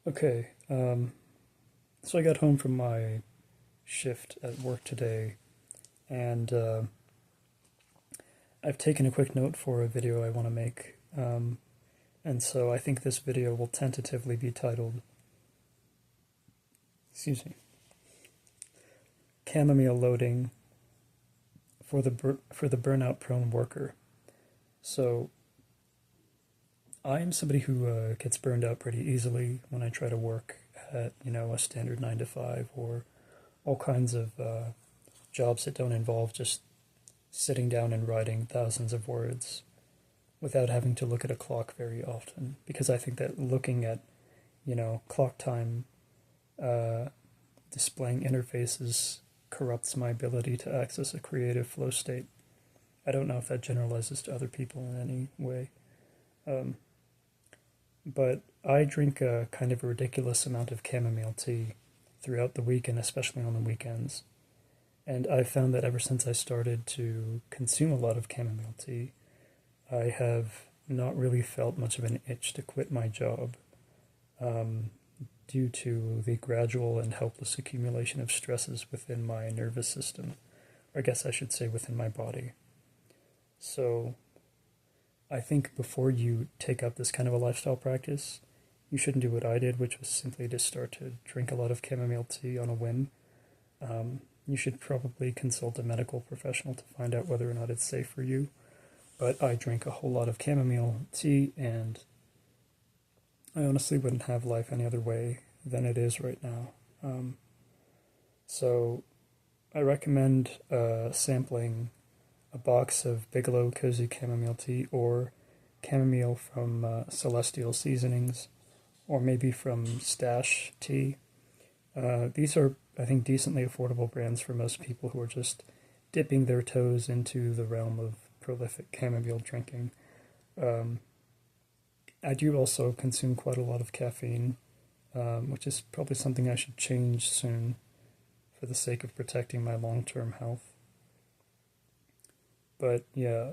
Okay, so I got home from my shift at work today, and I've taken a quick note for a video I want to make, and so I think this video will tentatively be titled, excuse me, chamomile loading for the burnout-prone worker. So I am somebody who gets burned out pretty easily when I try to work at a standard 9 to 5 or all kinds of jobs that don't involve just sitting down and writing thousands of words without having to look at a clock very often. Because I think that looking at, clock time, uh, displaying interfaces corrupts my ability to access a creative flow state. I don't know if that generalizes to other people in any way. Um, but I drink a kind of a ridiculous amount of chamomile tea throughout the week and especially on the weekends. And I've found that ever since I started to consume a lot of chamomile tea, I have not really felt much of an itch to quit my job um, due to the gradual and helpless accumulation of stresses within my nervous system, or I guess I should say within my body. So I think before you take up this kind of a lifestyle practice, you shouldn't do what I did, which was simply to start to drink a lot of chamomile tea on a whim. You should probably consult a medical professional to find out whether or not it's safe for you. But I drink a whole lot of chamomile tea, and I honestly wouldn't have life any other way than it is right now. Um, so I recommend sampling a box of Bigelow Cozy Chamomile Tea or chamomile from Celestial Seasonings or maybe from Stash Tea. These are, I think, decently affordable brands for most people who are just dipping their toes into the realm of prolific chamomile drinking. Um, I do also consume quite a lot of caffeine, which is probably something I should change soon for the sake of protecting my long-term health. But yeah,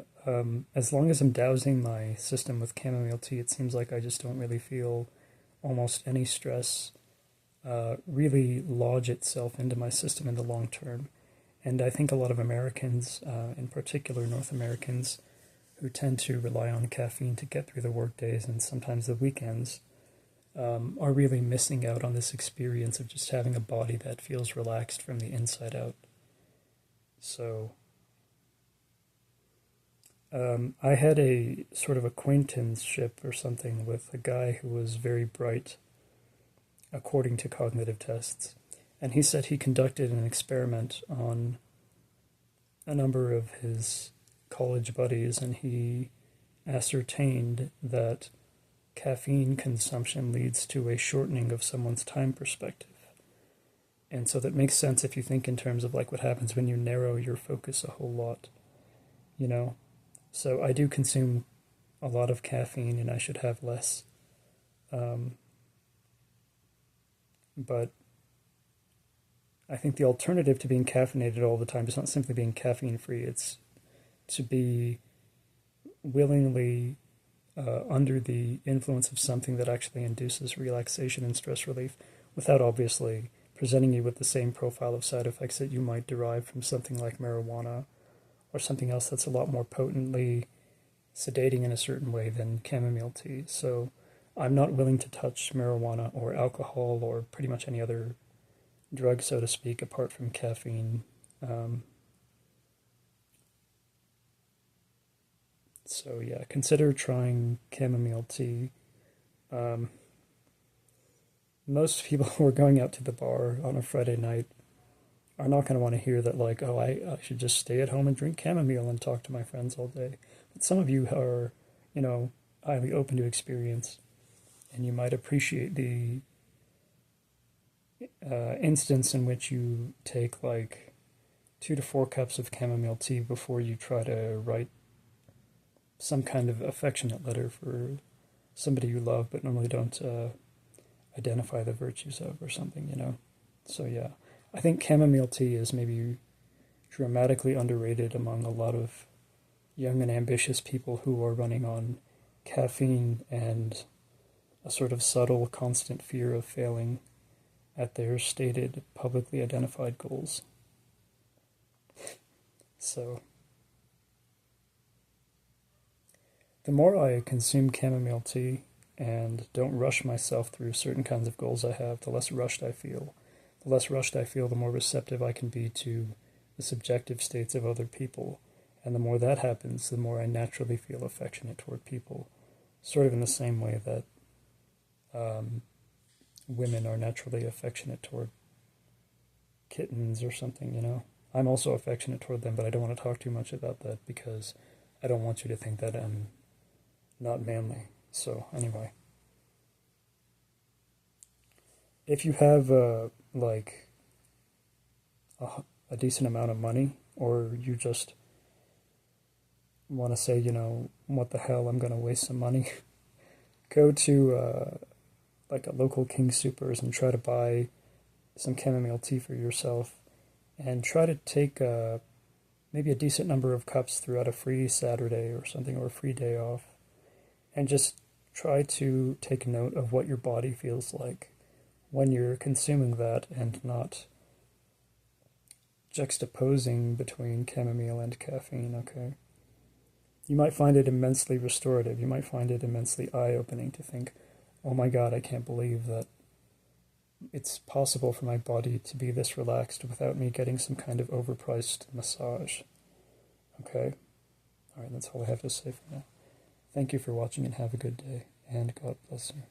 as long as I'm dousing my system with chamomile tea, it seems like I just don't really feel almost any stress really lodge itself into my system in the long term. And I think a lot of Americans, in particular North Americans, who tend to rely on caffeine to get through the work days and sometimes the weekends, are really missing out on this experience of just having a body that feels relaxed from the inside out. So I had a sort of acquaintanceship or something with a guy who was very bright according to cognitive tests. And he said he conducted an experiment on a number of his college buddies, and he ascertained that caffeine consumption leads to a shortening of someone's time perspective. And so that makes sense if you think in terms of like what happens when you narrow your focus a whole lot, you know? So I do consume a lot of caffeine and I should have less. Um, but I think the alternative to being caffeinated all the time is not simply being caffeine free, it's to be willingly under the influence of something that actually induces relaxation and stress relief without obviously presenting you with the same profile of side effects that you might derive from something like marijuana or something else that's a lot more potently sedating in a certain way than chamomile tea. So I'm not willing to touch marijuana or alcohol or pretty much any other drug, so to speak, apart from caffeine. Um, so yeah, consider trying chamomile tea. Um, Most people who are going out to the bar on a Friday night are not going to want to hear that, like, oh, I should just stay at home and drink chamomile and talk to my friends all day. But some of you are, highly open to experience, and you might appreciate the instance in which you take like 2 to 4 cups of chamomile tea before you try to write some kind of affectionate letter for somebody you love but normally don't identify the virtues of or something. So yeah, I think chamomile tea is maybe dramatically underrated among a lot of young and ambitious people who are running on caffeine and a sort of subtle, constant fear of failing at their stated, publicly identified goals. So, the more I consume chamomile tea and don't rush myself through certain kinds of goals I have, the less rushed I feel. The less rushed I feel, the more receptive I can be to the subjective states of other people. And the more that happens, the more I naturally feel affectionate toward people. Sort of in the same way that women are naturally affectionate toward kittens or something, you know? I'm also affectionate toward them, but I don't want to talk too much about that because I don't want you to think that I'm not manly. So, anyway. If you have, like, a decent amount of money, or you just want to say, you know, what the hell, I'm going to waste some money, go to, like, a local King Soopers and try to buy some chamomile tea for yourself, and try to take maybe a decent number of cups throughout a free Saturday or something, or a free day off, and just try to take note of what your body feels like when you're consuming that, and not juxtaposing between chamomile and caffeine, okay? You might find it immensely restorative. You might find it immensely eye-opening to think, oh my God, I can't believe that it's possible for my body to be this relaxed without me getting some kind of overpriced massage. Okay? All right, that's all I have to say for now. Thank you for watching and have a good day, and God bless you.